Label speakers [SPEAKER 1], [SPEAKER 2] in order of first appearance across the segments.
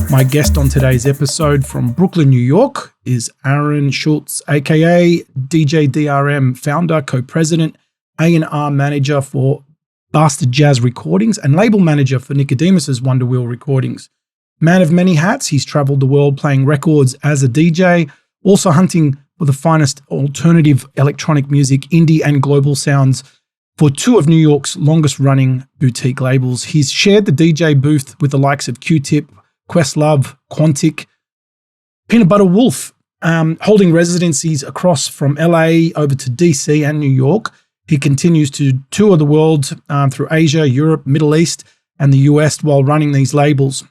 [SPEAKER 1] My guest on today's episode from Brooklyn, New York is Aaron Schultz, aka DJ DRM, founder, co-president, A&R manager for Bastard Jazz Recordings and label manager for Nicodemus's Wonderwheel Recordings. Man of many hats, he's traveled the world playing records as a DJ, also hunting for the finest alternative electronic music, indie and global sounds for two of New York's longest running boutique labels. He's shared the DJ booth with the likes of Q-Tip, Questlove, Quantic, Peanut Butter Wolf, holding residencies across from LA over to DC and New York. He continues to tour the world through Asia, Europe, Middle East, and the US while running these labels.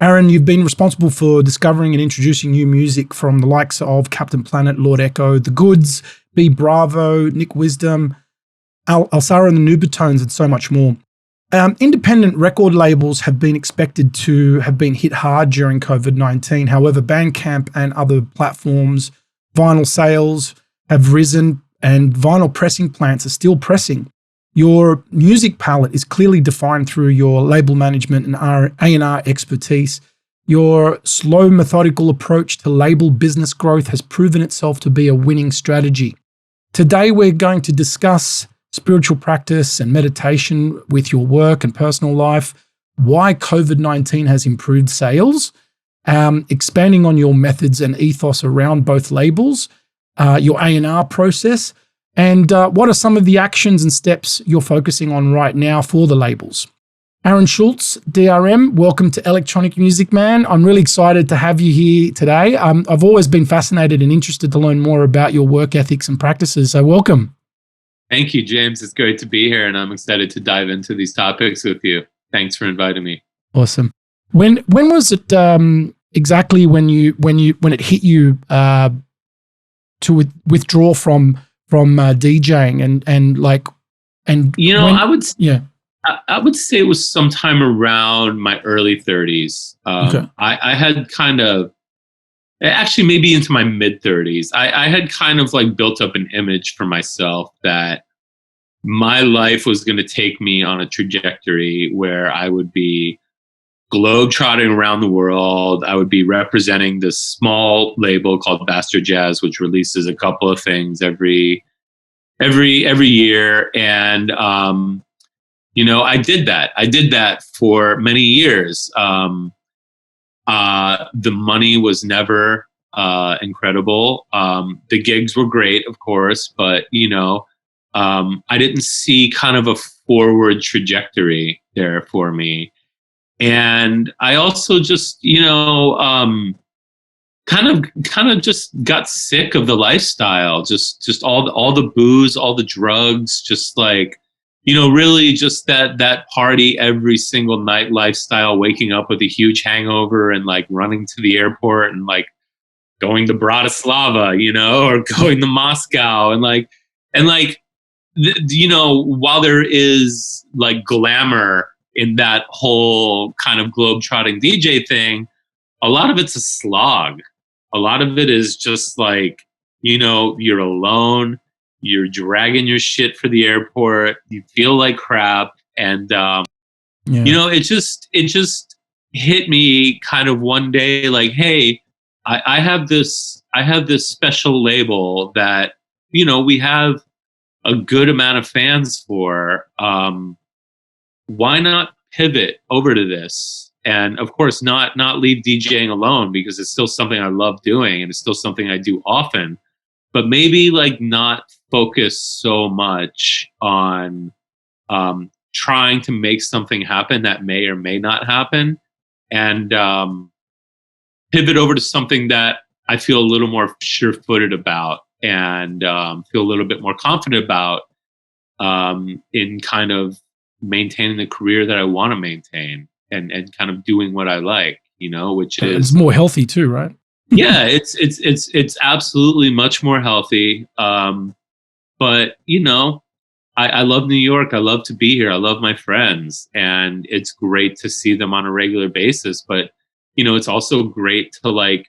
[SPEAKER 1] Aaron, you've been responsible for discovering and introducing new music from the likes of Captain Planet, Lord Echo, The Goods, B Bravo, Nick Wisdom, Alsarah The Nubatones, and so much more. Independent record labels have been expected to have been hit hard during COVID-19. However, Bandcamp and other platforms, vinyl sales have risen and vinyl pressing plants are still pressing. Your music palette is clearly defined through your label management and A&R expertise. Your slow, methodical approach to label business growth has proven itself to be a winning strategy. Today, we're going to discuss spiritual practice and meditation with your work and personal life, why COVID-19 has improved sales, expanding on your methods and ethos around both labels, your A&R process, and what are some of the actions and steps you're focusing on right now for the labels. Aaron Schultz, DRM, welcome to Electronic Music Man. I'm really excited to have you here today. I've always been fascinated and interested to learn more about your work ethics and practices, so welcome.
[SPEAKER 2] Thank you, James. It's great to be here, and I'm excited to dive into these topics with you. Thanks for inviting me.
[SPEAKER 1] Awesome. When was it exactly when it hit you to withdraw from DJing and
[SPEAKER 2] you know,
[SPEAKER 1] when,
[SPEAKER 2] I would say it was sometime around my early 30s.
[SPEAKER 1] Okay.
[SPEAKER 2] I had kind of, actually maybe into my mid 30s, I had kind of like built up an image for myself that my life was going to take me on a trajectory where I would be globetrotting around the world. I would be representing this small label called Bastard Jazz, which releases a couple of things every year. And, you know, I did that for many years. The money was never incredible. The gigs were great, of course, but you know, I didn't see kind of a forward trajectory there for me. And I also just, you know, kind of just got sick of the lifestyle, just all the booze, all the drugs, just like, you know, really just that party every single night lifestyle, waking up with a huge hangover and like running to the airport and like going to Bratislava, you know, or going to Moscow you know, while there is like glamour in that whole kind of globetrotting DJ thing, a lot of it's a slog. A lot of it is just like, you know, you're alone. You're dragging your shit for the airport. You feel like crap. And, you know, it just hit me kind of one day like, hey, I have this special label that, you know, we have a good amount of fans for. Why not pivot over to this? And of course, not leave DJing alone, because it's still something I love doing and it's still something I do often. But maybe like not focus so much on trying to make something happen that may or may not happen, and pivot over to something that I feel a little more sure-footed about and feel a little bit more confident about in kind of maintaining the career that I want to maintain and kind of doing what I like, you know, which is
[SPEAKER 1] it's more healthy too, right?
[SPEAKER 2] Yeah, it's absolutely much more healthy. But you know, I love New York. I love to be here. I love my friends, and it's great to see them on a regular basis. But you know, it's also great to like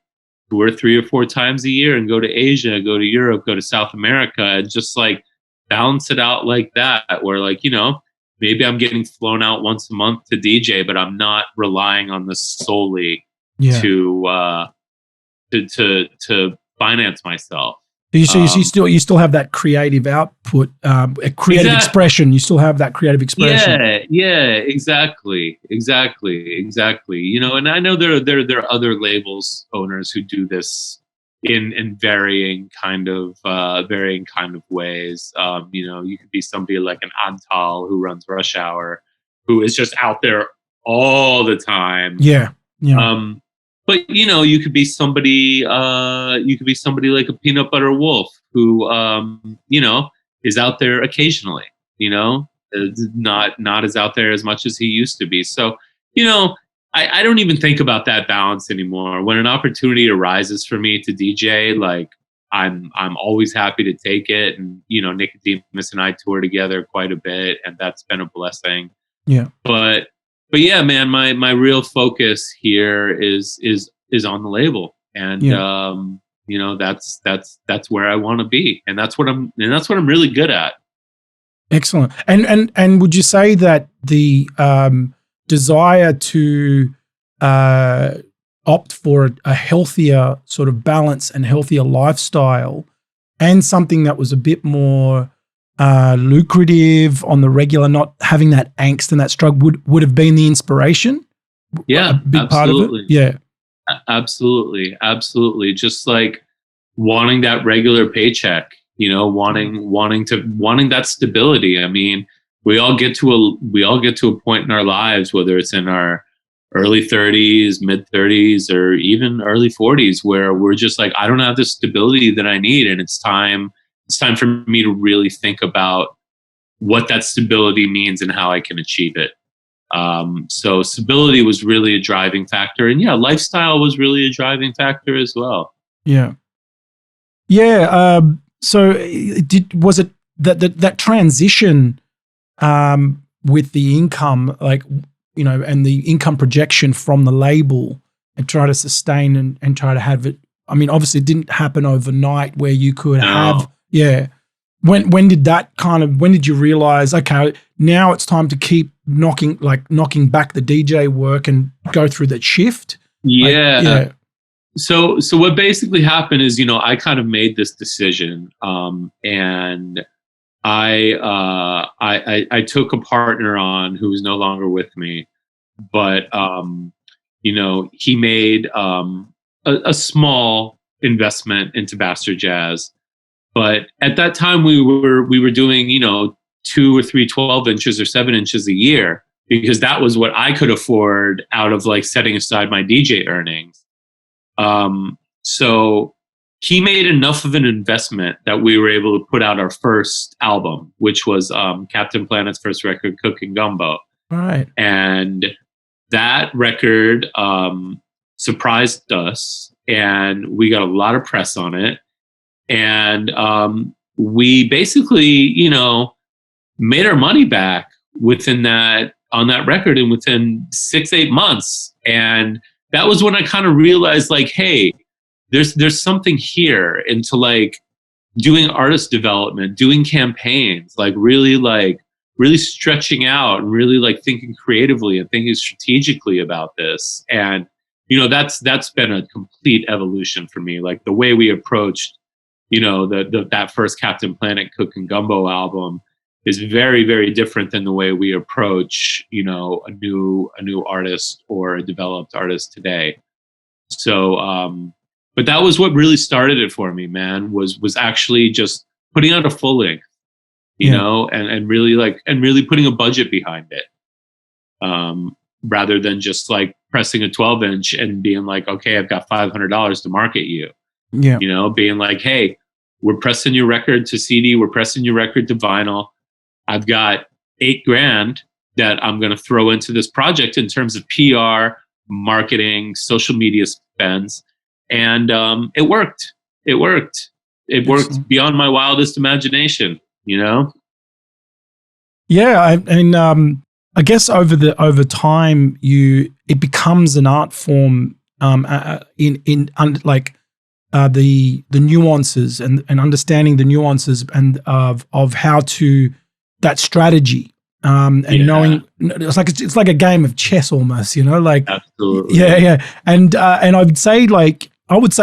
[SPEAKER 2] tour 3 or 4 times a year and go to Asia, go to Europe, go to South America, and just like balance it out like that. Where like, you know, maybe I'm getting flown out once a month to DJ, but I'm not relying on this solely
[SPEAKER 1] Yeah.
[SPEAKER 2] to finance myself.
[SPEAKER 1] So you still have that creative output, a creative expression. You still have that creative expression.
[SPEAKER 2] Yeah, exactly. You know, and I know there are other labels owners who do this in varying kind of ways. You know, you could be somebody like an Antal who runs Rush Hour, who is just out there all the time.
[SPEAKER 1] Yeah.
[SPEAKER 2] But you know, you could be somebody like a Peanut Butter Wolf who, you know, is out there occasionally. You know, not as out there as much as he used to be. So, you know, I don't even think about that balance anymore. When an opportunity arises for me to DJ, like I'm always happy to take it. And you know, Nicodemus and I tour together quite a bit, and that's been a blessing.
[SPEAKER 1] Yeah.
[SPEAKER 2] But yeah, man, my real focus here is on the label, and you know, that's where I want to be, and that's what I'm really good at.
[SPEAKER 1] Excellent. And would you say that the desire to opt for a healthier sort of balance and healthier lifestyle, and something that was a bit more lucrative on the regular, not having that angst and that struggle, would have been the inspiration?
[SPEAKER 2] Yeah,
[SPEAKER 1] a big
[SPEAKER 2] absolutely.
[SPEAKER 1] part of it? Yeah.
[SPEAKER 2] Absolutely. Just like wanting that regular paycheck, you know, wanting that stability. I mean, we all get to a point in our lives, whether it's in our early 30s, mid 30s, or even early 40s, where we're just like, I don't have the stability that I need, and it's time for me to really think about what that stability means and how I can achieve it. So stability was really a driving factor, and lifestyle was really a driving factor as well.
[SPEAKER 1] Yeah. So was it that transition with the income, like, you know, and the income projection from the label, and try to sustain and try to have it? I mean, obviously it didn't happen overnight where you could have. Yeah. When did you realize, okay, now it's time to keep knocking back the DJ work and go through that shift?
[SPEAKER 2] Yeah. So what basically happened is, you know, I kind of made this decision, and I took a partner on who is no longer with me, but you know, he made a small investment into Bastard Jazz. But at that time, we were doing, you know, 2 or 3 12 inches or 7 inches a year, because that was what I could afford out of like setting aside my DJ earnings. So he made enough of an investment that we were able to put out our first album, which was Captain Planet's first record, Cooking Gumbo.
[SPEAKER 1] Right.
[SPEAKER 2] And that record surprised us, and we got a lot of press on it. And we basically, you know, made our money back on that record, and within 6-8 months. And that was when I kind of realized, like, hey, there's something here into like doing artist development, doing campaigns, like really stretching out and really like thinking creatively and thinking strategically about this. And, you know, that's been a complete evolution for me. Like the way we approached, you know, that first Captain Planet Cooking Gumbo album is very, very different than the way we approach, you know, a new artist or a developed artist today. So, but that was what really started it for me, man, was actually just putting out a full length, you know, and really putting a budget behind it. Rather than just like pressing a 12-inch and being like, okay, I've got $500 to market you.
[SPEAKER 1] Yeah.
[SPEAKER 2] You know, being like, hey, we're pressing your record to CD, we're pressing your record to vinyl. I've got $8,000 that I'm going to throw into this project in terms of PR, marketing, social media spends. And it worked. It worked beyond my wildest imagination, you know?
[SPEAKER 1] Yeah. I guess over time, it becomes an art form the nuances and understanding the nuances and of how to that strategy and knowing it's like a game of chess almost, like
[SPEAKER 2] absolutely,
[SPEAKER 1] and I would say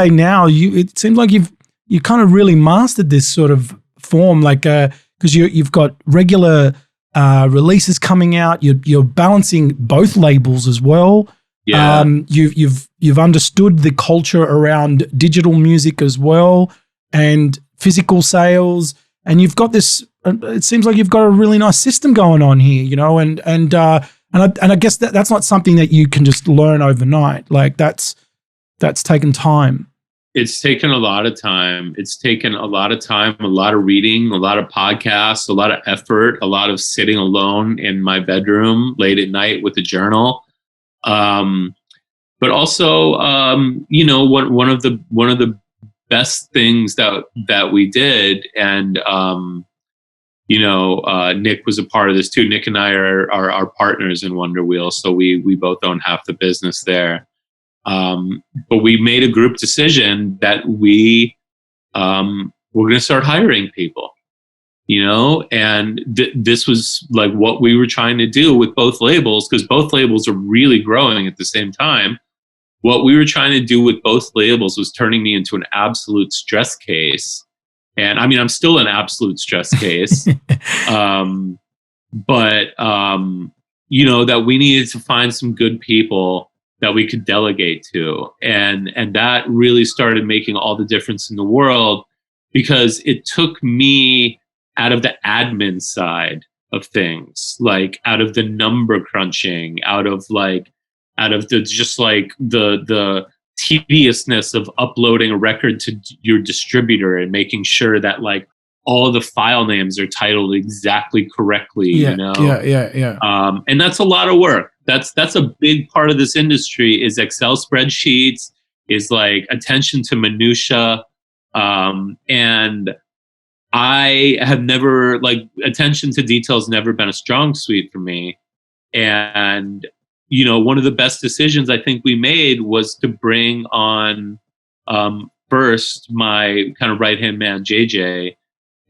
[SPEAKER 1] now it seems like you kind of really mastered this sort of form, like because you've got regular releases coming out, you're balancing both labels as well.
[SPEAKER 2] Yeah.
[SPEAKER 1] You've understood the culture around digital music as well and physical sales, and you've got this. It seems like you've got a really nice system going on here, and I guess that's not something that you can just learn overnight. Like that's taken time.
[SPEAKER 2] It's taken a lot of time. It's taken a lot of time, a lot of reading, a lot of podcasts, a lot of effort, a lot of sitting alone in my bedroom late at night with a journal. But also, one of the best things that we did, and Nick was a part of this too. Nick and I are partners in Wonderwheel, so we both own half the business there. But we made a group decision that we're going to start hiring people. And this was like what we were trying to do with both labels, because both labels are really growing at the same time. What we were trying to do with both labels was turning me into an absolute stress case. And I mean, I'm still an absolute stress case. But that we needed to find some good people that we could delegate to. And that really started making all the difference in the world, because it took me out of the admin side of things, like out of the number crunching, out of the tediousness of uploading a record to your distributor and making sure that like all the file names are titled exactly correctly.
[SPEAKER 1] Yeah.
[SPEAKER 2] And that's a lot of work. That's a big part of this industry, is Excel spreadsheets, is like attention to minutia. And I have never, like, attention to details never been a strong suit for me. And, one of the best decisions I think we made was to bring on first my kind of right-hand man, JJ,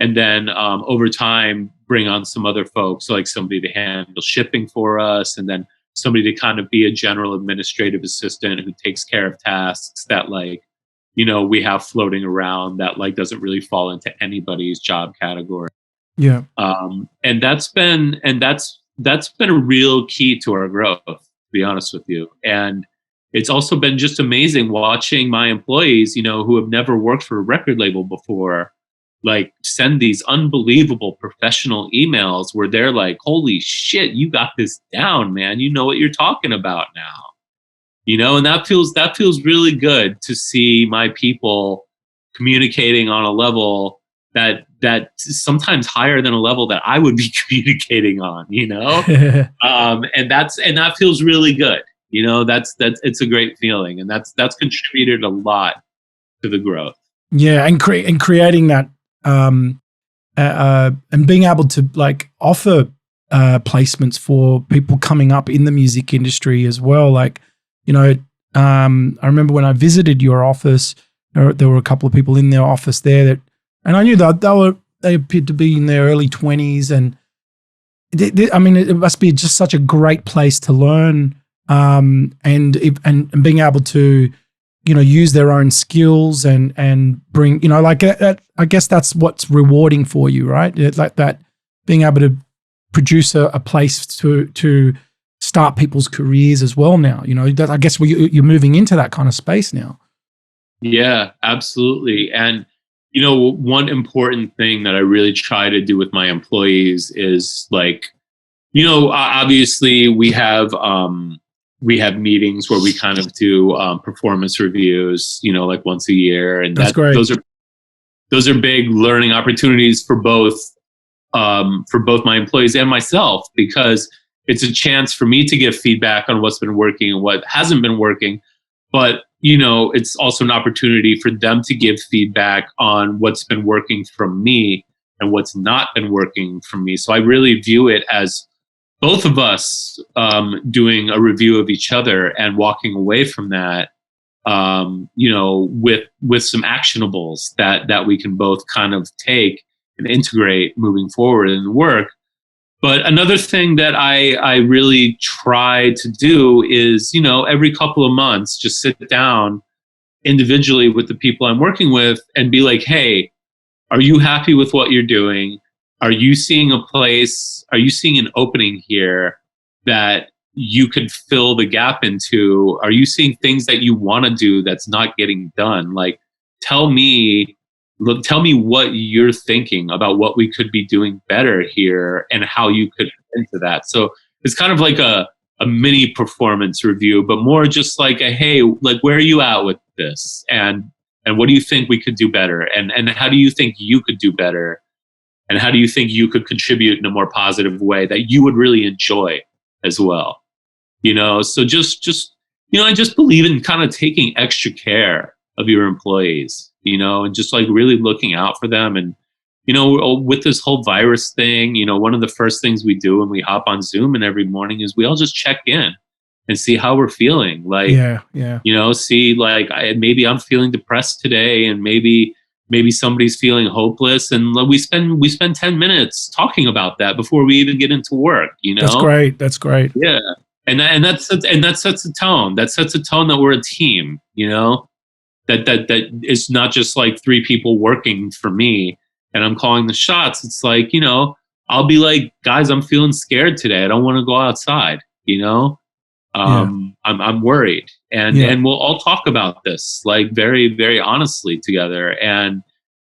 [SPEAKER 2] and then over time bring on some other folks, like somebody to handle shipping for us, and then somebody to kind of be a general administrative assistant who takes care of tasks that we have floating around that like doesn't really fall into anybody's job category.
[SPEAKER 1] Yeah.
[SPEAKER 2] And that's been a real key to our growth, to be honest with you. And it's also been just amazing watching my employees, who have never worked for a record label before, like send these unbelievable professional emails where they're like, holy shit, you got this down, man. You know what you're talking about now. And that feels really good to see my people communicating on a level that sometimes higher than a level that I would be communicating on, and that feels really good. It's a great feeling, and that's contributed a lot to the growth.
[SPEAKER 1] Yeah. And creating that, and being able to like offer placements for people coming up in the music industry as well. Like, I remember when I visited your office, there were a couple of people in their office there and I knew that they appeared to be in their early 20s, and it must be just such a great place to learn, and being able to, use their own skills and bring, that, I guess that's what's rewarding for you, right? It's like that, being able to produce a place to start people's careers as well now. That, I guess you're moving into that kind of space now. Yeah,
[SPEAKER 2] absolutely. And, one important thing that I really try to do with my employees is like, obviously we have meetings where we kind of do performance reviews, like once a year. And
[SPEAKER 1] that's great.
[SPEAKER 2] Those are big learning opportunities for both my employees and myself, because it's a chance for me to give feedback on what's been working and what hasn't been working. But, it's also an opportunity for them to give feedback on what's been working from me and what's not been working from me. So I really view it as both of us doing a review of each other and walking away from that, with some actionables that we can both kind of take and integrate moving forward in the work. But another thing that I really try to do is, every couple of months, just sit down individually with the people I'm working with and be like, hey, are you happy with what you're doing? Are you seeing an opening here that you could fill the gap into? Are you seeing things that you want to do that's not getting done? Like, tell me what you're thinking about what we could be doing better here and how you could fit into that. So it's kind of like a mini performance review, but more just like a, hey, like, where are you at with this? And what do you think we could do better? And how do you think you could do better? And how do you think you could contribute in a more positive way that you would really enjoy as well? So just I just believe in kind of taking extra care of your employees, and just like really looking out for them. And, with this whole virus thing, one of the first things we do when we hop on Zoom and every morning is we all just check in and see how we're feeling. Like, see, like, maybe I'm feeling depressed today, and maybe somebody's feeling hopeless, and we spend 10 minutes talking about that before we even get into work.
[SPEAKER 1] That's great.
[SPEAKER 2] Yeah. And that sets a tone. That sets a tone that we're a team, that it's not just like three people working for me and I'm calling the shots. It's like, I'll be like, guys, I'm feeling scared today. I don't want to go outside, I'm worried, and we'll all talk about this like very, very honestly together. And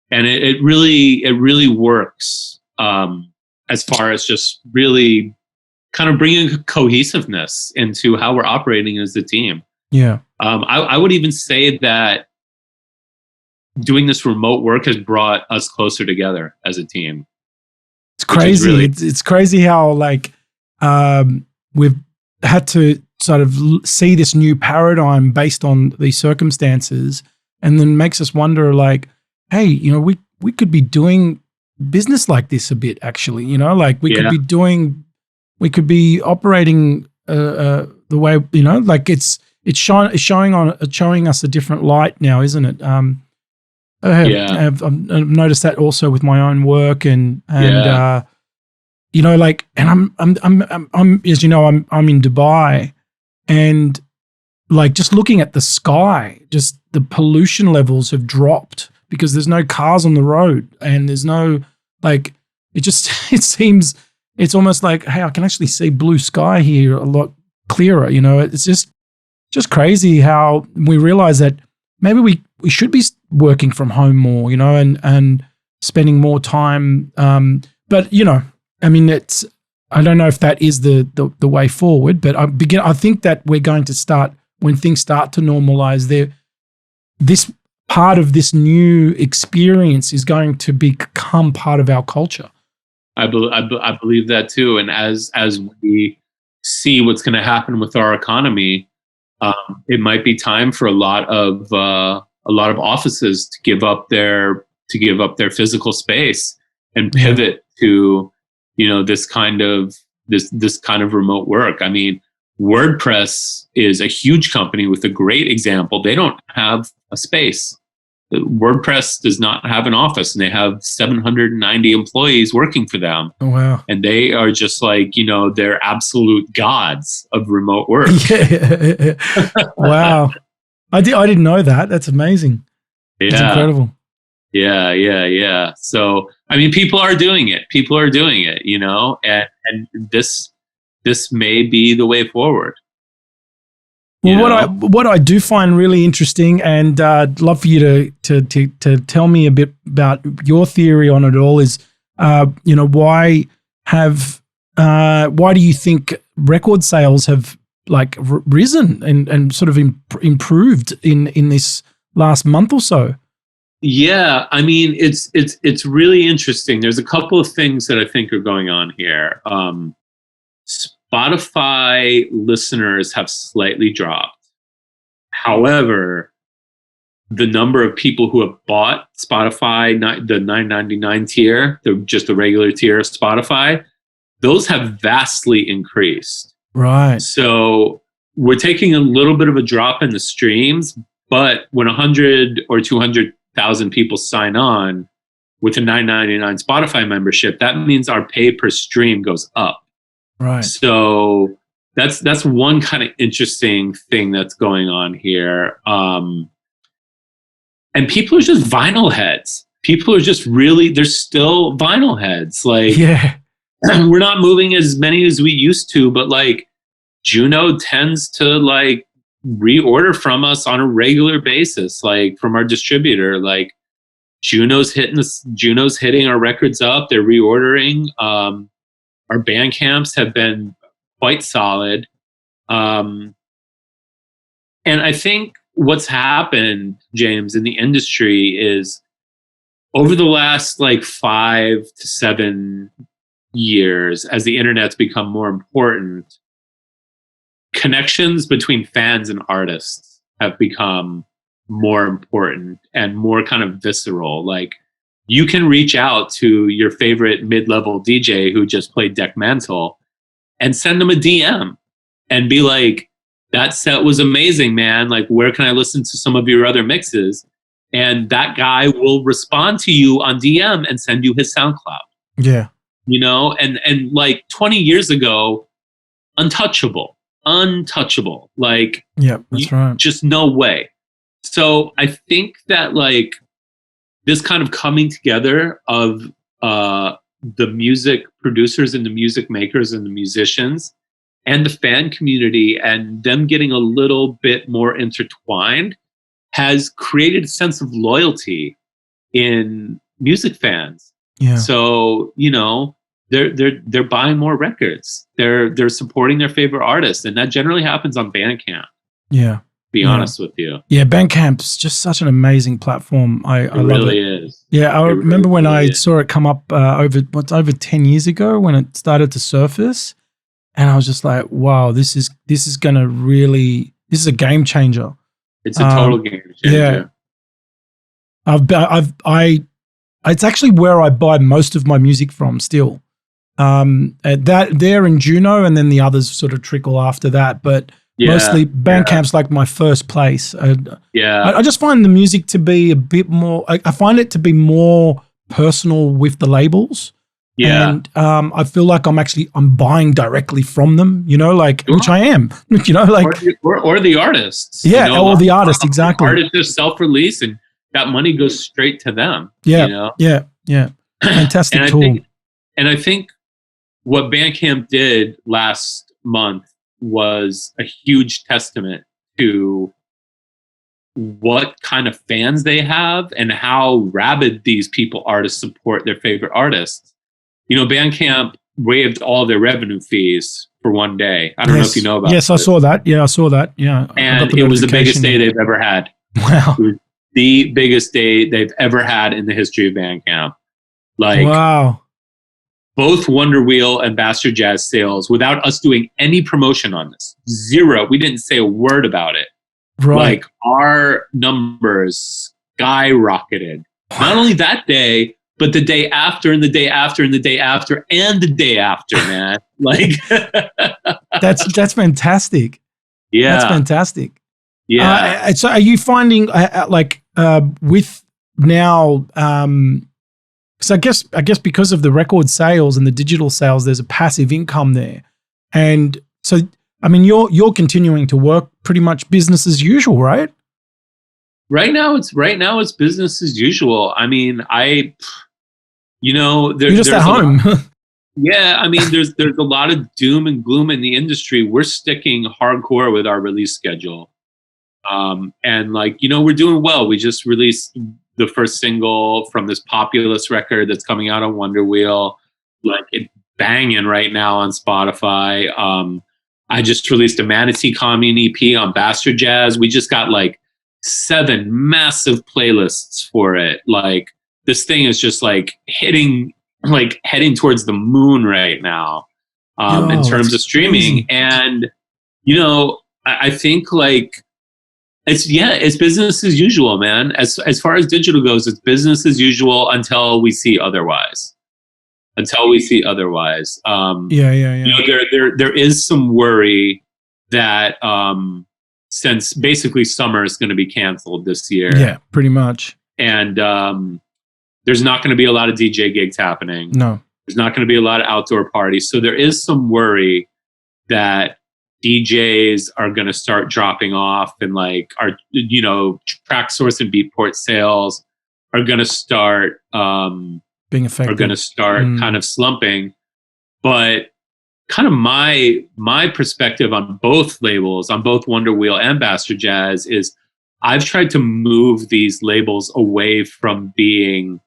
[SPEAKER 2] it really works, as far as just really kind of bringing cohesiveness into how we're operating as a team.
[SPEAKER 1] Yeah.
[SPEAKER 2] I would even say that doing this remote work has brought us closer together as a team.
[SPEAKER 1] It's crazy. It's crazy how we've had to sort of see this new paradigm based on these circumstances, and then makes us wonder, like, hey, we could be doing business like this a bit, actually. We could be operating the way, like it's showing us a different light now, isn't it? I've noticed that also with my own work, and I'm as you know, I'm in Dubai, and like just looking at the sky, just the pollution levels have dropped because there's no cars on the road, and there's no, like, it seems, it's almost like, hey, I can actually see blue sky here a lot clearer. It's just crazy how we realize that maybe we should be working from home more, and spending more time. But I mean, I don't know if that is the way forward, but I think that we're going to start, when things start to normalize, this part of this new experience is going to become part of our culture.
[SPEAKER 2] I believe that too. And as we see what's going to happen with our economy, it might be time for a lot of offices to give up their physical space and pivot to this kind of remote work. I mean, WordPress is a huge company with a great example. They don't have a space. WordPress does not have an office, and they have 790 employees working for them.
[SPEAKER 1] Oh, wow.
[SPEAKER 2] And they are just like, they're absolute gods of remote work.
[SPEAKER 1] Yeah. Wow. I didn't know that. That's amazing.
[SPEAKER 2] Yeah.
[SPEAKER 1] It's incredible.
[SPEAKER 2] Yeah. So, I mean, people are doing it, and this may be the way forward.
[SPEAKER 1] Well, what I do find really interesting, and I'd love for you to tell me a bit about your theory on it all, is why do you think record sales have like risen and sort of improved in this last month or so?
[SPEAKER 2] Yeah, I mean, it's really interesting. There's a couple of things that I think are going on here. Spotify listeners have slightly dropped. However, the number of people who have bought Spotify, the $9.99 tier, just the regular tier of Spotify, those have vastly increased.
[SPEAKER 1] Right.
[SPEAKER 2] So we're taking a little bit of a drop in the streams, but when 100 or 200,000 people sign on, with a $9.99 Spotify membership, that means our pay per stream goes up.
[SPEAKER 1] Right.
[SPEAKER 2] So that's one kind of interesting thing that's going on here. And people are just vinyl heads. People are just really, they're still vinyl heads. Like,
[SPEAKER 1] yeah,
[SPEAKER 2] we're not moving as many as we used to, but like Juno tends to like reorder from us on a regular basis, like from our distributor. Like Juno's hitting our records up. They're reordering. Our band camps have been quite solid. And I think what's happened, James, in the industry is over the last like 5 to 7 years, as the internet's become more important, connections between fans and artists have become more important and more kind of visceral. Like, you can reach out to your favorite mid-level DJ who just played Deck Mantle and send them a DM and be like, that set was amazing, man. Like, where can I listen to some of your other mixes? And that guy will respond to you on DM and send you his SoundCloud.
[SPEAKER 1] Yeah.
[SPEAKER 2] You know, and like 20 years ago, untouchable. Like,
[SPEAKER 1] yeah, that's right.
[SPEAKER 2] Just no way. So I think that like this kind of coming together of the music producers and the music makers and the musicians and the fan community and them getting a little bit more intertwined has created a sense of loyalty in music fans.
[SPEAKER 1] Yeah.
[SPEAKER 2] So, you know, they're buying more records. They're supporting their favorite artists, and that generally happens on Bandcamp.
[SPEAKER 1] Yeah.
[SPEAKER 2] Be honest with you.
[SPEAKER 1] Yeah, Bandcamp's just such an amazing platform. I love
[SPEAKER 2] really
[SPEAKER 1] it.
[SPEAKER 2] Is.
[SPEAKER 1] Yeah, I remember when I
[SPEAKER 2] is.
[SPEAKER 1] saw it come up over 10 years ago when it started to surface, and I was just like, wow, this is a game changer.
[SPEAKER 2] It's a total game changer.
[SPEAKER 1] Yeah. It's actually where I buy most of my music from still. That there in Juno, and then the others sort of trickle after that, but mostly Bandcamp's like my first place. I just find the music to be a bit more, I find it to be more personal with the labels. Yeah. And I feel like I'm buying directly from them, you know, like, which I am, you know, like.
[SPEAKER 2] Or the artists.
[SPEAKER 1] Yeah,
[SPEAKER 2] you know?
[SPEAKER 1] or the artist, exactly.
[SPEAKER 2] Artists just self-release and that money goes straight to them.
[SPEAKER 1] Yeah,
[SPEAKER 2] you know?
[SPEAKER 1] yeah. Fantastic tool.
[SPEAKER 2] I think what Bandcamp did last month was a huge testament to what kind of fans they have and how rabid these people are to support their favorite artists. You know, Bandcamp waived all their revenue fees for one day. I don't know if you know about
[SPEAKER 1] Yes, I saw that. Yeah, I saw that. Yeah.
[SPEAKER 2] And it was the biggest day they've ever had.
[SPEAKER 1] Wow.
[SPEAKER 2] It was the biggest day they've ever had in the history of Bandcamp. Like,
[SPEAKER 1] wow.
[SPEAKER 2] Both Wonderwheel and Bastard Jazz sales, without us doing any promotion on this, 0. We didn't say a word about it.
[SPEAKER 1] Right.
[SPEAKER 2] Like, our numbers skyrocketed. Not only that day, but the day after, and the day after, and the day after, and the day after, man. Like,
[SPEAKER 1] that's fantastic.
[SPEAKER 2] Yeah,
[SPEAKER 1] that's fantastic.
[SPEAKER 2] Yeah.
[SPEAKER 1] So, are you finding with now? So I guess because of the record sales and the digital sales, there's a passive income there, and so I mean, you're continuing to work pretty much business as usual, right?
[SPEAKER 2] Right now it's business as usual. I mean, you're
[SPEAKER 1] just at home.
[SPEAKER 2] Yeah, I mean, there's a lot of doom and gloom in the industry. We're sticking hardcore with our release schedule, and like, you know, we're doing well. We just released the first single from this Populous record that's coming out on Wonderwheel. Like, it's banging right now on Spotify. I just released a Manatee Commune EP on Bastard Jazz. We just got like 7 massive playlists for it. Like, this thing is just like heading towards the moon right now in terms of streaming. Crazy. And, you know, I think like, it's business as usual, man. As far as digital goes, it's business as usual until we see otherwise. You know, there is some worry that since basically summer is going to be canceled this year.
[SPEAKER 1] Yeah, pretty much.
[SPEAKER 2] And There's not going to be a lot of DJ gigs happening.
[SPEAKER 1] No.
[SPEAKER 2] There's not going to be a lot of outdoor parties. So there is some worry that DJs are going to start dropping off, and like our, you know, track source and Beatport sales are going to start
[SPEAKER 1] being affected.
[SPEAKER 2] Are going to start kind of slumping. But kind of my perspective on both labels, on both Wonderwheel and Bastard Jazz, is I've tried to move these labels away from being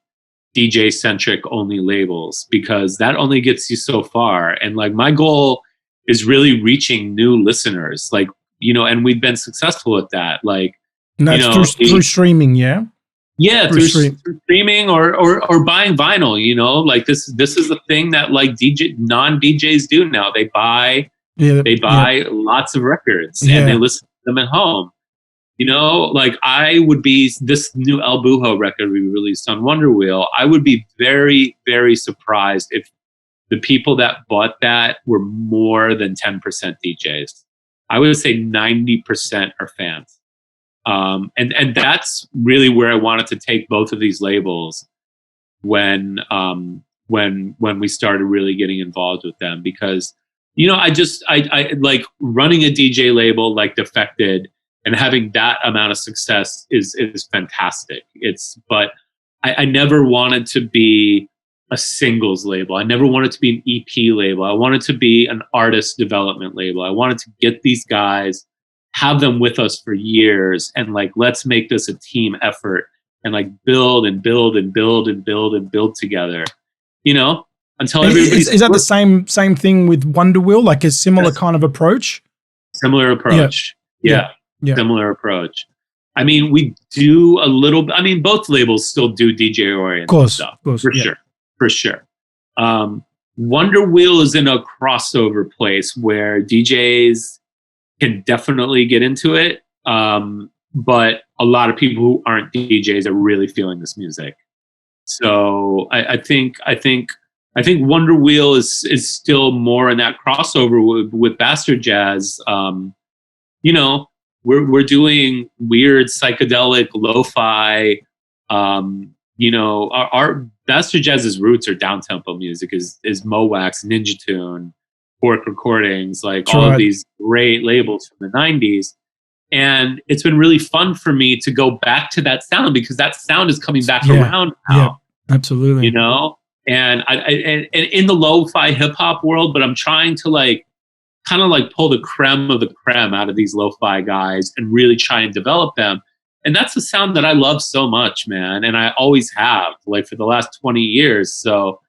[SPEAKER 2] DJ centric only labels, because that only gets you so far. And like my goal is really reaching new listeners, like, you know, and we've been successful at that. Like,
[SPEAKER 1] no, you know, through streaming, yeah.
[SPEAKER 2] Yeah, through streaming or buying vinyl, you know, like this is the thing that like non-DJs do now. They buy lots of records and they listen to them at home. You know, like I would be, this new El Bujo record we released on Wonderwheel, I would be very, very surprised if the people that bought that were more than 10% DJs. I would say 90% are fans. And that's really where I wanted to take both of these labels when we started really getting involved with them, because, you know, I like running a DJ label like Defected and having that amount of success is fantastic. But I never wanted to be a singles label. I never wanted to be an EP label. I wanted to be an artist development label. I wanted to get these guys, have them with us for years, and like, let's make this a team effort and like build and build and build and build and build together, you know, until everybody.
[SPEAKER 1] Is that the same thing with Wonderwheel? Like a similar kind of approach?
[SPEAKER 2] Similar approach. Yeah. Similar approach. I mean, we do a little, I mean, both labels still do DJ oriented stuff. For sure. Wonderwheel is in a crossover place where DJs can definitely get into it. But a lot of people who aren't DJs are really feeling this music. So I think Wonderwheel is still more in that crossover with Bastard Jazz. You know, we're doing weird psychedelic lo-fi. You know, our Bastard Jazz's roots are down-tempo music, is Mowax, Ninja Tune, Fork Recordings, like all of these great labels from the 90s. And it's been really fun for me to go back to that sound, because that sound is coming back around now.
[SPEAKER 1] Yeah, absolutely.
[SPEAKER 2] You know, and and in the lo-fi hip hop world, but I'm trying to like kind of like pull the creme of the creme out of these lo-fi guys and really try and develop them. And that's a sound that I love so much, man. And I always have, like, for the last 20 years. So,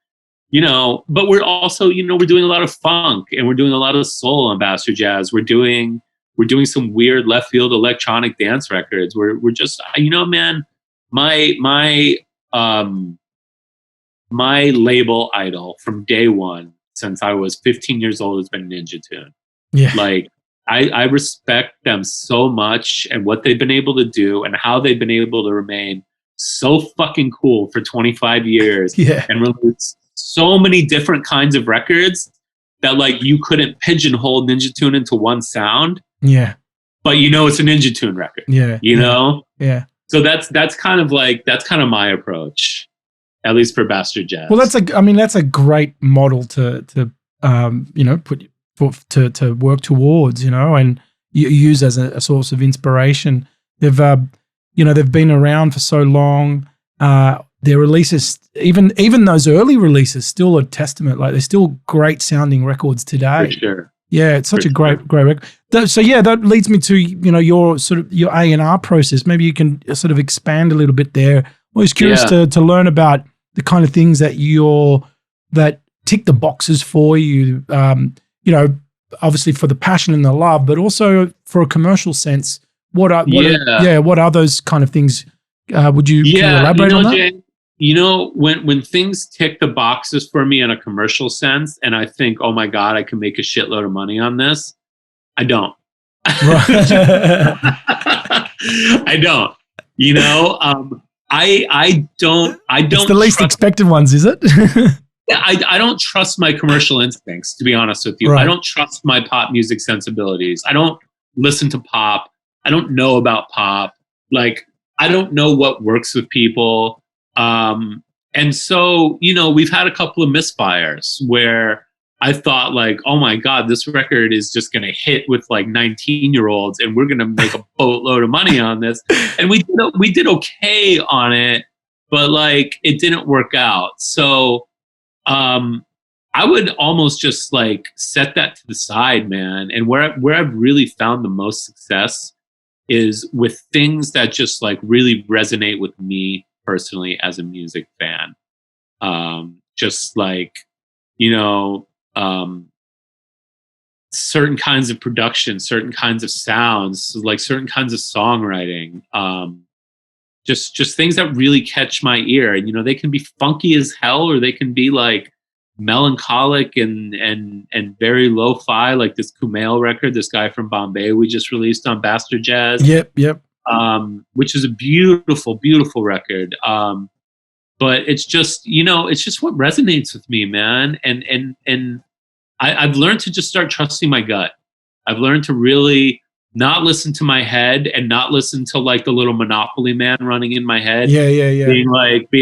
[SPEAKER 2] you know, but we're also, you know, we're doing a lot of funk and we're doing a lot of soul on Bastard Jazz. We're doing some weird left field electronic dance records. We're just, you know, man, my label idol from day one, since I was 15 years old, has been Ninja Tune.
[SPEAKER 1] Yeah.
[SPEAKER 2] Like, I respect them so much and what they've been able to do and how they've been able to remain so fucking cool for 25 years and release so many different kinds of records that, like, you couldn't pigeonhole Ninja Tune into one sound.
[SPEAKER 1] Yeah.
[SPEAKER 2] But you know it's a Ninja Tune record. Yeah. You know?
[SPEAKER 1] Yeah.
[SPEAKER 2] So that's kind of my approach, at least for Bastard Jazz.
[SPEAKER 1] Well, that's a great model to you know, to work towards, you know, and you use as a source of inspiration. They've been around for so long. Their releases, even those early releases, still a testament. Like, they're still great sounding records today.
[SPEAKER 2] For sure.
[SPEAKER 1] Yeah, it's such a great record. So yeah, that leads me to, you know, your A&R process. Maybe you can sort of expand a little bit there. I'm always curious to learn about the kind of things that tick the boxes for you. You know, obviously for the passion and the love, but also for a commercial sense. What are those kind of things? Can you elaborate on that?
[SPEAKER 2] Jay, you know, when things tick the boxes for me in a commercial sense, and I think, oh my God, I can make a shitload of money on this, I don't. I don't. You know, I don't. It's
[SPEAKER 1] the least expected ones, is it?
[SPEAKER 2] I don't trust my commercial instincts, to be honest with you. Right. I don't trust my pop music sensibilities. I don't listen to pop. I don't know about pop. Like, I don't know what works with people. And so, you know, we've had a couple of misfires where I thought like, oh my God, this record is just going to hit with like 19-year-olds and we're going to make a boatload of money on this. And we did okay on it, but like it didn't work out. So I would almost just like set that to the side, man. And where I've really found the most success is with things that just like really resonate with me personally as a music fan. Just like, you know, certain kinds of production, certain kinds of sounds, like certain kinds of songwriting, just things that really catch my ear. And, you know, they can be funky as hell, or they can be like melancholic and very lo-fi, like this Kumail record, this guy from Bombay we just released on Bastard Jazz.
[SPEAKER 1] Yep.
[SPEAKER 2] Which is a beautiful, beautiful record. But it's just, you know, it's just what resonates with me, man. And I've learned to just start trusting my gut. I've learned to really not listen to my head and not listen to like the little Monopoly man running in my head.
[SPEAKER 1] Yeah.
[SPEAKER 2] Being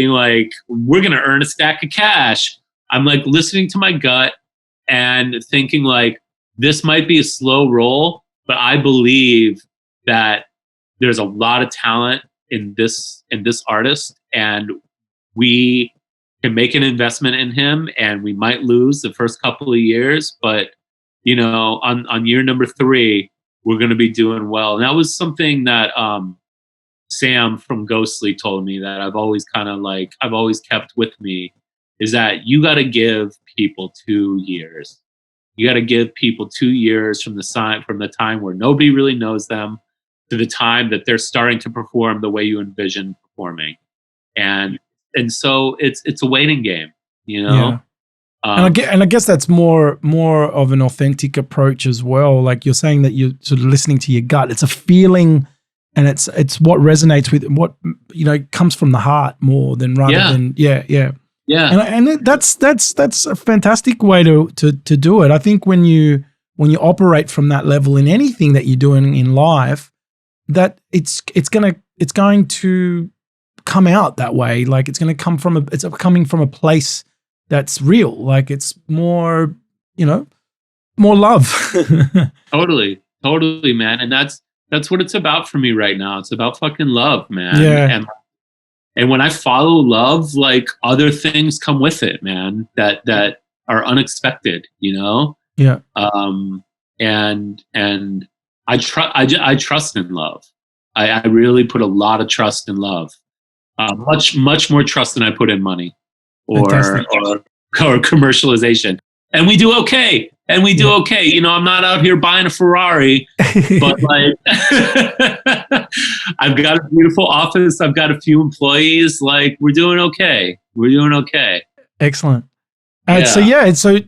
[SPEAKER 2] like, we're going to earn a stack of cash. I'm like listening to my gut and thinking like, this might be a slow roll, but I believe that there's a lot of talent in this artist, and we can make an investment in him, and we might lose the first couple of years, but you know, on year number 3, we're going to be doing well. And that was something that Sam from Ghostly told me that I've always kept with me, is that you got to give people 2 years. You got to give people 2 years from the time where nobody really knows them to the time that they're starting to perform the way you envision performing. And so it's a waiting game, you know?
[SPEAKER 1] Yeah. And I guess that's more of an authentic approach as well. Like you're saying that you're sort of listening to your gut. It's a feeling, and it's what resonates with what, you know, comes from the heart more than than. Yeah. And that's a fantastic way to do it. I think when you operate from that level in anything that you're doing in life, that it's going to come out that way. Like it's going to come coming from a place that's real. Like it's more, you know, more love.
[SPEAKER 2] Totally, man. And that's what it's about for me right now. It's about fucking love, man.
[SPEAKER 1] Yeah.
[SPEAKER 2] And when I follow love, like other things come with it, man, that are unexpected, you know?
[SPEAKER 1] Yeah.
[SPEAKER 2] And I trust in love. I really put a lot of trust in love. Much more trust than I put in money or commercialization. And we do okay. Okay. You know, I'm not out here buying a Ferrari, but like I've got a beautiful office. I've got a few employees. Like we're doing okay.
[SPEAKER 1] Excellent.
[SPEAKER 2] Yeah.
[SPEAKER 1] So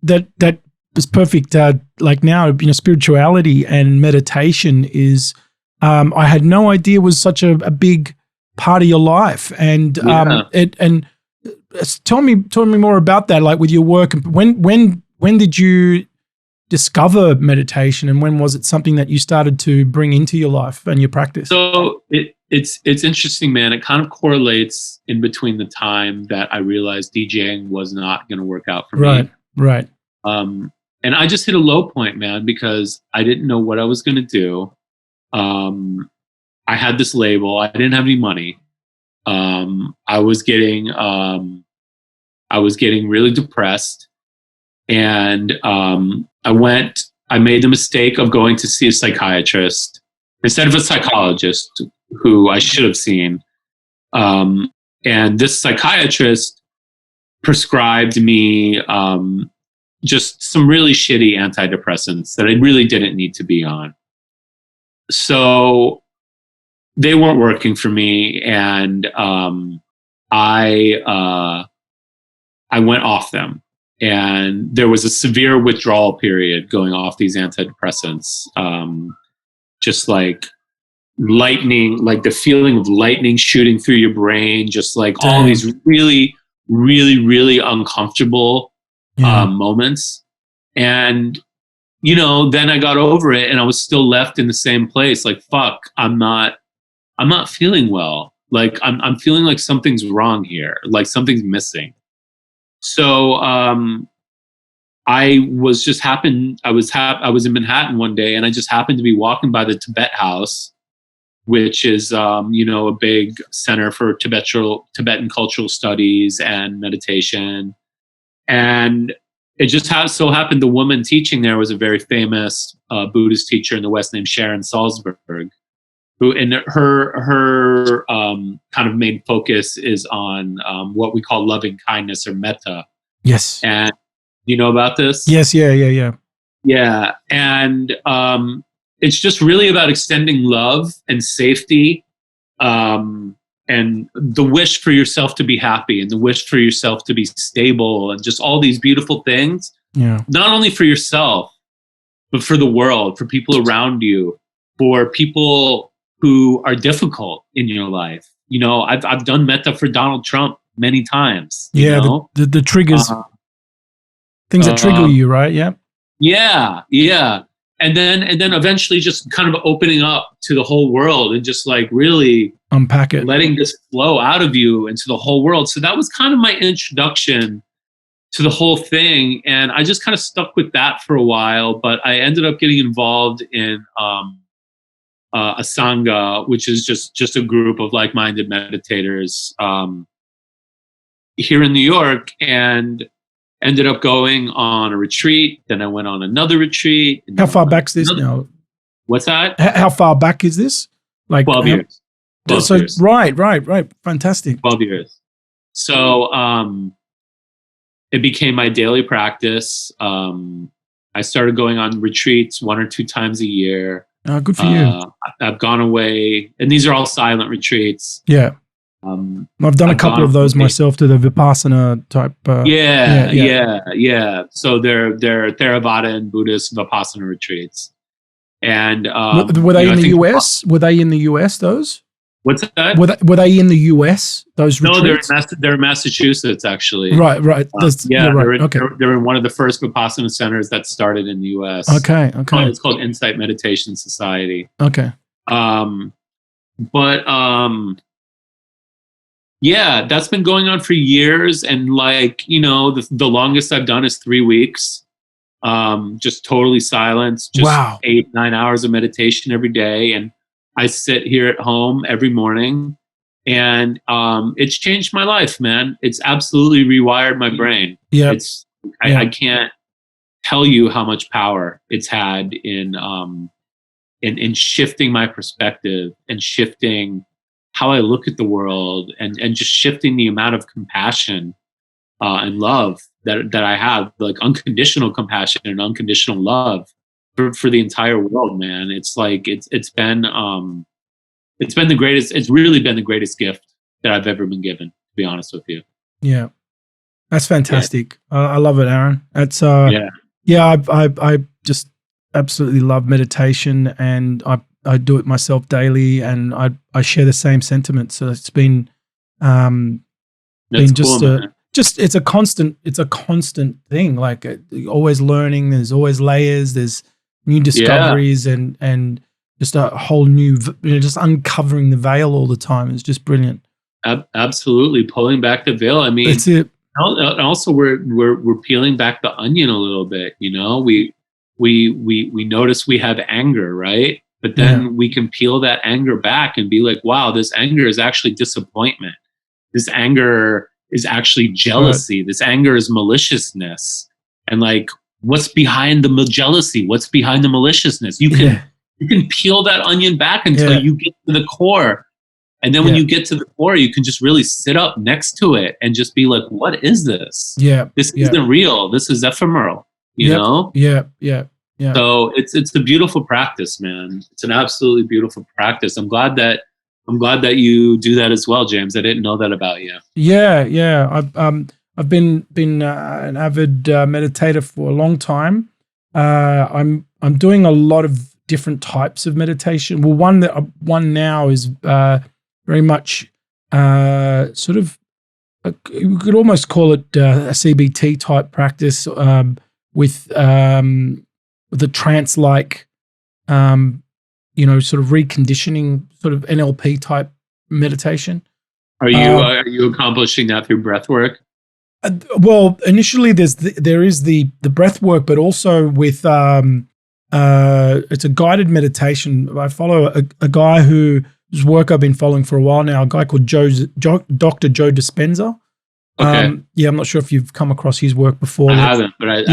[SPEAKER 1] that was perfect. Like now, you know, spirituality and meditation is, I had no idea was such a big part of your life. And tell me more about that. Like with your work, when did you discover meditation, and when was it something that you started to bring into your life and your practice?
[SPEAKER 2] So it's interesting, man. It kind of correlates in between the time that I realized DJing was not going to work out for me.
[SPEAKER 1] Right.
[SPEAKER 2] And I just hit a low point, man, because I didn't know what I was going to do. I had this label. I didn't have any money. I was getting really depressed, and I made the mistake of going to see a psychiatrist instead of a psychologist, who I should have seen. And this psychiatrist prescribed me just some really shitty antidepressants that I really didn't need to be on. So they weren't working for me, and I went off them. And there was a severe withdrawal period going off these antidepressants. Just like lightning, like the feeling of lightning shooting through your brain, just like all these really, really, really uncomfortable moments. And, you know, then I got over it, and I was still left in the same place. Like, fuck, I'm not feeling well. Like I'm feeling like something's wrong here, like something's missing. So I was in Manhattan one day, and I just happened to be walking by the Tibet House, which is a big center for Tibetan cultural studies and meditation. And it just so happened the woman teaching there was a very famous Buddhist teacher in the West named Sharon Salzberg, who, and her kind of main focus is on what we call loving kindness or metta.
[SPEAKER 1] Yes.
[SPEAKER 2] And you know about this?
[SPEAKER 1] Yes. Yeah.
[SPEAKER 2] Yeah. And it's just really about extending love and safety, and the wish for yourself to be happy and the wish for yourself to be stable and just all these beautiful things.
[SPEAKER 1] Yeah.
[SPEAKER 2] Not only for yourself, but for the world, for people around you, for people who are difficult in your life. You know, I've done metta for Donald Trump many times.
[SPEAKER 1] Yeah.
[SPEAKER 2] You know?
[SPEAKER 1] The triggers, things that trigger you, right? Yeah.
[SPEAKER 2] Yeah. And then eventually just kind of opening up to the whole world and just like really
[SPEAKER 1] unpack it,
[SPEAKER 2] letting this flow out of you into the whole world. So that was kind of my introduction to the whole thing. And I just kind of stuck with that for a while, but I ended up getting involved in a Sangha, which is just a group of like-minded meditators here in New York, and ended up going on a retreat. Then I went on another retreat.
[SPEAKER 1] How far back is this now?
[SPEAKER 2] What's that?
[SPEAKER 1] How far back is this? Like
[SPEAKER 2] 12 years. 12 years.
[SPEAKER 1] Right. Fantastic.
[SPEAKER 2] 12 years. So it became my daily practice. I started going on retreats 1 or 2 times a year.
[SPEAKER 1] Oh, good for you.
[SPEAKER 2] I've gone away, and these are all silent retreats.
[SPEAKER 1] Yeah. I've done a couple of those myself, to the Vipassana type.
[SPEAKER 2] Yeah. So they're Theravada and Buddhist Vipassana retreats. And
[SPEAKER 1] were they in the US? Were they in the US? Those?
[SPEAKER 2] What's that?
[SPEAKER 1] Were they in the US? Those retreats?
[SPEAKER 2] No, they're in Massachusetts, actually.
[SPEAKER 1] Right.
[SPEAKER 2] Right.
[SPEAKER 1] Okay.
[SPEAKER 2] They're in one of the first Vipassana centers that started in the US.
[SPEAKER 1] Okay.
[SPEAKER 2] It's called Insight Meditation Society.
[SPEAKER 1] Okay.
[SPEAKER 2] Yeah, that's been going on for years, and like, you know, the longest I've done is 3 weeks. Just totally silence, just 8-9 hours of meditation every day. And I sit here at home every morning, and it's changed my life, man. It's absolutely rewired my brain.
[SPEAKER 1] Yeah.
[SPEAKER 2] I can't tell you how much power it's had in shifting my perspective and shifting how I look at the world, and just shifting the amount of compassion and love that I have, like unconditional compassion and unconditional love for the entire world, man. It's like it's been the greatest. It's really been the greatest gift that I've ever been given, to be honest with you.
[SPEAKER 1] Yeah, that's fantastic. Yeah. I love it, Aaron. That's I just absolutely love meditation, and I do it myself daily, and I share the same sentiments. So it's been just
[SPEAKER 2] cool,
[SPEAKER 1] it's a constant thing. Like always learning. There's always layers. There's new discoveries, and just a whole new, just uncovering the veil all the time. It's just brilliant.
[SPEAKER 2] Absolutely, pulling back the veil. I mean,
[SPEAKER 1] that's it.
[SPEAKER 2] And also, we're peeling back the onion a little bit. You know, we notice we have anger, right? But then we can peel that anger back and be like, wow, this anger is actually disappointment. This anger is actually jealousy. Right. This anger is maliciousness. And like, what's behind the jealousy? What's behind the maliciousness? You can peel that onion back until you get to the core. And then when you get to the core, you can just really sit up next to it and just be like, what is this?
[SPEAKER 1] Yeah.
[SPEAKER 2] This isn't real. This is ephemeral, you know?
[SPEAKER 1] Yeah.
[SPEAKER 2] So it's a beautiful practice, man. It's an absolutely beautiful practice. I'm glad that you do that as well, James. I didn't know that about you.
[SPEAKER 1] Yeah. I've been an avid meditator for a long time. I'm doing a lot of different types of meditation. Well, one now is very much sort of you could almost call it a CBT type practice with the trance-like, sort of reconditioning, sort of NLP type meditation.
[SPEAKER 2] Are you accomplishing that through breath work?
[SPEAKER 1] Well, initially there is the breath work, but also with it's a guided meditation. I follow a guy whose work I've been following for a while now, a guy called Dr. Joe Dispenza.
[SPEAKER 2] Okay.
[SPEAKER 1] Yeah, I'm not sure if you've come across his work before.
[SPEAKER 2] I haven't, but I'd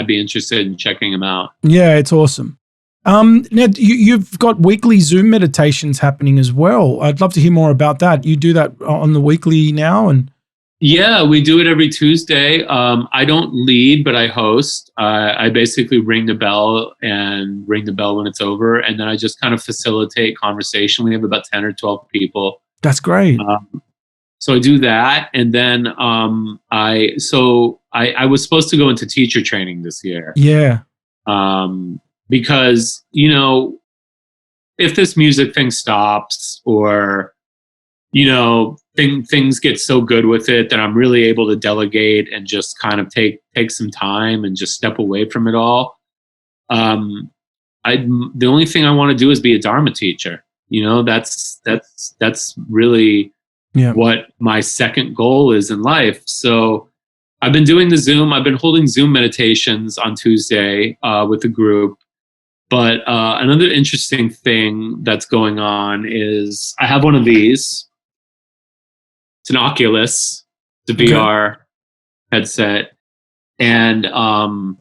[SPEAKER 2] be interested in checking him out.
[SPEAKER 1] Yeah, it's awesome. Now you've got weekly Zoom meditations happening as well. I'd love to hear more about that. You do that on the weekly now, and
[SPEAKER 2] yeah, we do it every Tuesday. I don't lead, but I host. I basically ring the bell when it's over, and then I just kind of facilitate conversation. We have about 10 or 12 people.
[SPEAKER 1] That's great.
[SPEAKER 2] So I do that, and then I was supposed to go into teacher training this year.
[SPEAKER 1] Yeah.
[SPEAKER 2] Because, you know, if this music thing stops, or, you know, things get so good with it that I'm really able to delegate and just kind of take some time and just step away from it all. The only thing I want to do is be a Dharma teacher. You know, that's really what my second goal is in life. So I've been doing I've been holding Zoom meditations on Tuesday with a group. But another interesting thing that's going on is I have one of these. It's an Oculus, the VR headset. And I'm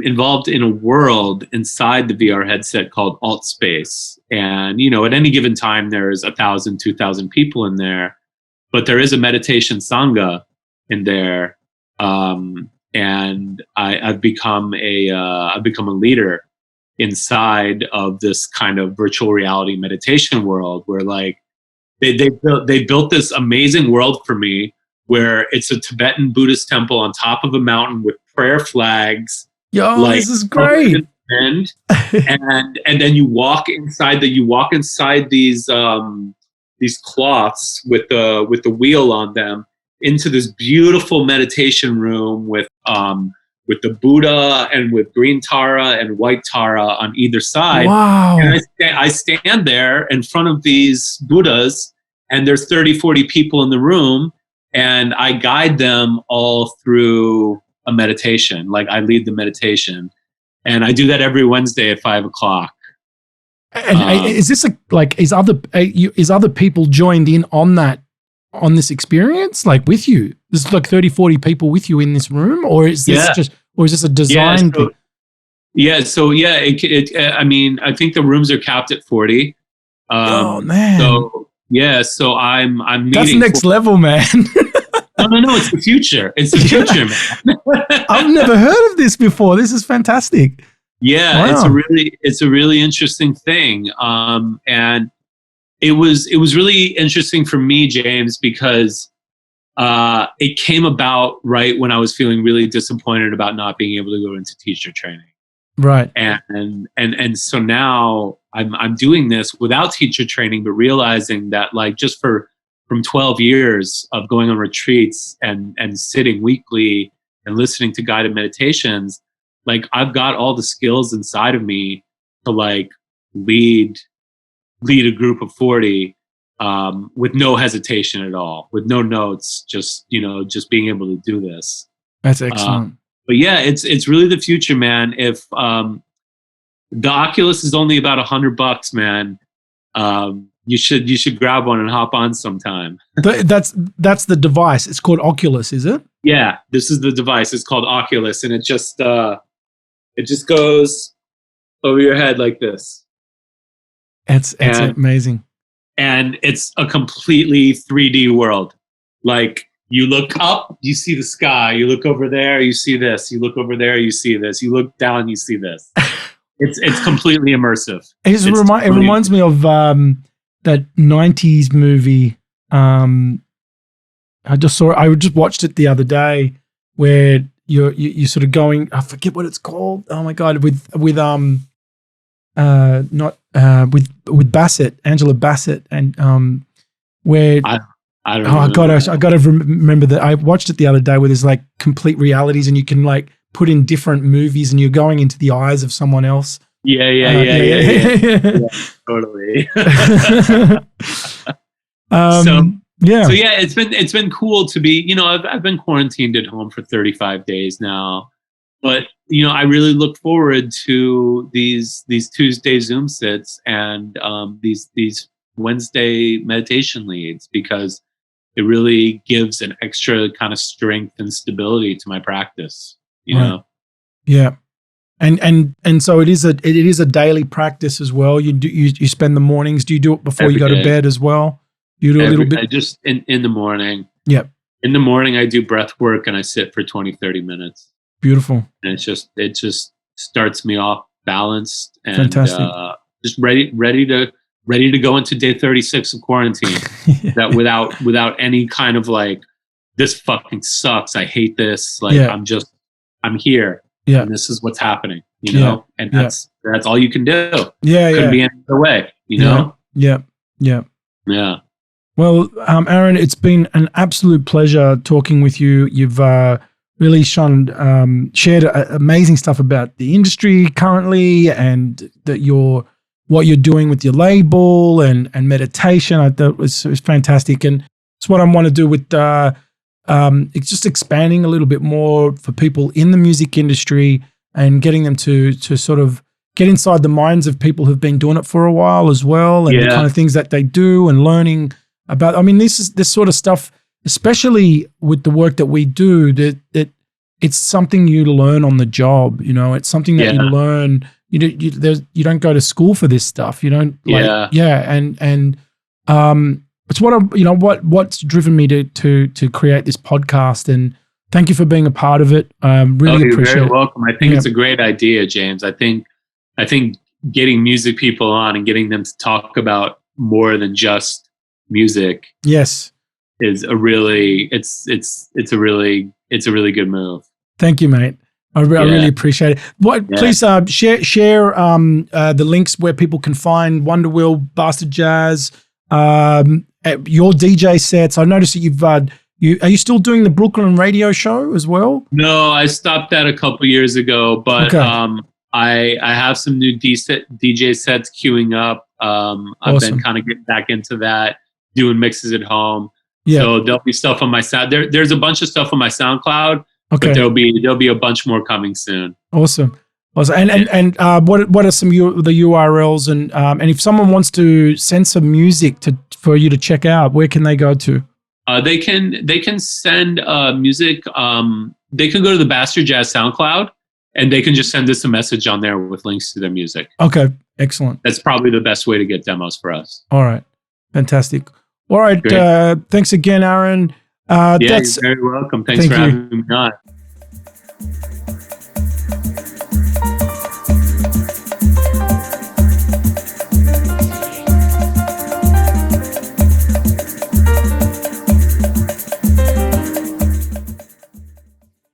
[SPEAKER 2] involved in a world inside the VR headset called Alt Space. And, you know, at any given time, there's 1,000, 2,000 people in there. But there is a meditation sangha in there. And I've become a leader inside of this kind of virtual reality meditation world, where like they built this amazing world for me, where it's a Tibetan Buddhist temple on top of a mountain with prayer flags.
[SPEAKER 1] Yo, like, this is great.
[SPEAKER 2] And then you walk inside these cloths with the wheel on them, into this beautiful meditation room with the Buddha and with green Tara and white Tara on either side.
[SPEAKER 1] Wow.
[SPEAKER 2] And I stand there in front of these Buddhas, and there's 30, 40 people in the room, and I guide them all through a meditation. Like, I lead the meditation, and I do that every Wednesday at 5:00.
[SPEAKER 1] And is this is other people joined in on this experience, like with you? There's like 30, 40 people with you in this room, or is this a design thing?
[SPEAKER 2] I mean, I think the rooms are capped at 40.
[SPEAKER 1] Oh man.
[SPEAKER 2] So I'm meeting.
[SPEAKER 1] That's next level, man.
[SPEAKER 2] No, it's the future. It's the future, man.
[SPEAKER 1] I've never heard of this before. This is fantastic.
[SPEAKER 2] Yeah,
[SPEAKER 1] wow.
[SPEAKER 2] it's a really interesting thing. And it was really interesting for me, James, because it came about right when I was feeling really disappointed about not being able to go into teacher training.
[SPEAKER 1] Right.
[SPEAKER 2] And so now I'm doing this without teacher training, but realizing that, like, just from 12 years of going on retreats and sitting weekly and listening to guided meditations, like, I've got all the skills inside of me to like lead a group of 40 with no hesitation at all, with no notes, just being able to do this.
[SPEAKER 1] That's excellent.
[SPEAKER 2] But yeah, it's really the future, man. If the Oculus is only about $100, man, you should grab one and hop on sometime.
[SPEAKER 1] That's the device. It's called Oculus, is it?
[SPEAKER 2] Yeah, this is the device. It's called Oculus, and it just goes over your head like this.
[SPEAKER 1] It's amazing.
[SPEAKER 2] And it's a completely 3D world. Like, you look up, you see the sky. You look over there, you see this. You look over there, you see this. You look down, you see this. It's completely immersive. It
[SPEAKER 1] reminds me of that 90s movie. I just watched it the other day, where you're sort of going, I forget what it's called. Oh my God, with Bassett, Angela Bassett, and where I gotta remember that. I watched it the other day, where there's like complete realities, and you can like put in different movies, and you're going into the eyes of someone else.
[SPEAKER 2] Yeah, totally. So yeah, it's been cool to be, you know, I've been quarantined at home for 35 days now, but you know, I really look forward to these Tuesday Zoom sits and these Wednesday meditation leads, because it really gives an extra kind of strength and stability to my practice, you know?
[SPEAKER 1] Yeah. And so it is a daily practice as well. You spend the mornings. Do you do it before
[SPEAKER 2] Every
[SPEAKER 1] you go
[SPEAKER 2] day.
[SPEAKER 1] to bed as well? You do a little bit?
[SPEAKER 2] I just in the morning.
[SPEAKER 1] Yeah.
[SPEAKER 2] In the morning I do breath work and I sit for 20, 30 minutes.
[SPEAKER 1] Beautiful. And
[SPEAKER 2] it just starts me off balanced and
[SPEAKER 1] fantastic.
[SPEAKER 2] Just ready to go into day 36 of quarantine. That without any kind of like, this fucking sucks, I hate this, like I'm here. Yeah. And this is what's happening, you know? And that's all you can do. Couldn't be any other way, you know?
[SPEAKER 1] Yeah. Well, Aaron, it's been an absolute pleasure talking with you. You've really shared amazing stuff about the industry currently, and that what you're doing with your label and meditation. I thought it was fantastic, and it's what I want to do with it's just expanding a little bit more for people in the music industry and getting them to sort of get inside the minds of people who've been doing it for a while as well, and the kind of things that they do, and learning about. I mean, this sort of stuff, especially with the work that we do, that it's something you learn on the job. You know, it's something that you learn. You don't go to school for this stuff. You don't. And it's what's driven me to create this podcast, and thank you for being a part of it. Really appreciate it.
[SPEAKER 2] You're very welcome. I think it's a great idea, James. I think getting music people on and getting them to talk about more than just music is a really it's a really good move.
[SPEAKER 1] Thank you, mate. I really appreciate it. Please share the links where people can find Wonderwheel, Bastard Jazz, your DJ sets. I noticed that are you still doing the Brooklyn radio show as well?
[SPEAKER 2] No, I stopped that a couple years ago, but I have some new DJ sets queuing up. I've been kind of getting back into that, doing mixes at home. So there'll be stuff on my sound. There's a bunch of stuff on my SoundCloud, but there'll be a bunch more coming soon. Awesome.
[SPEAKER 1] And what are some of the URLs, and if someone wants to send some music for you to check out, where can they go to?
[SPEAKER 2] They can send music. They can go to the Bastard Jazz SoundCloud, and they can just send us a message on there with links to their music.
[SPEAKER 1] Okay, excellent.
[SPEAKER 2] That's probably the best way to get demos for us.
[SPEAKER 1] All right, fantastic. All right, thanks again, Aaron.
[SPEAKER 2] You're very welcome. Thanks for having me on.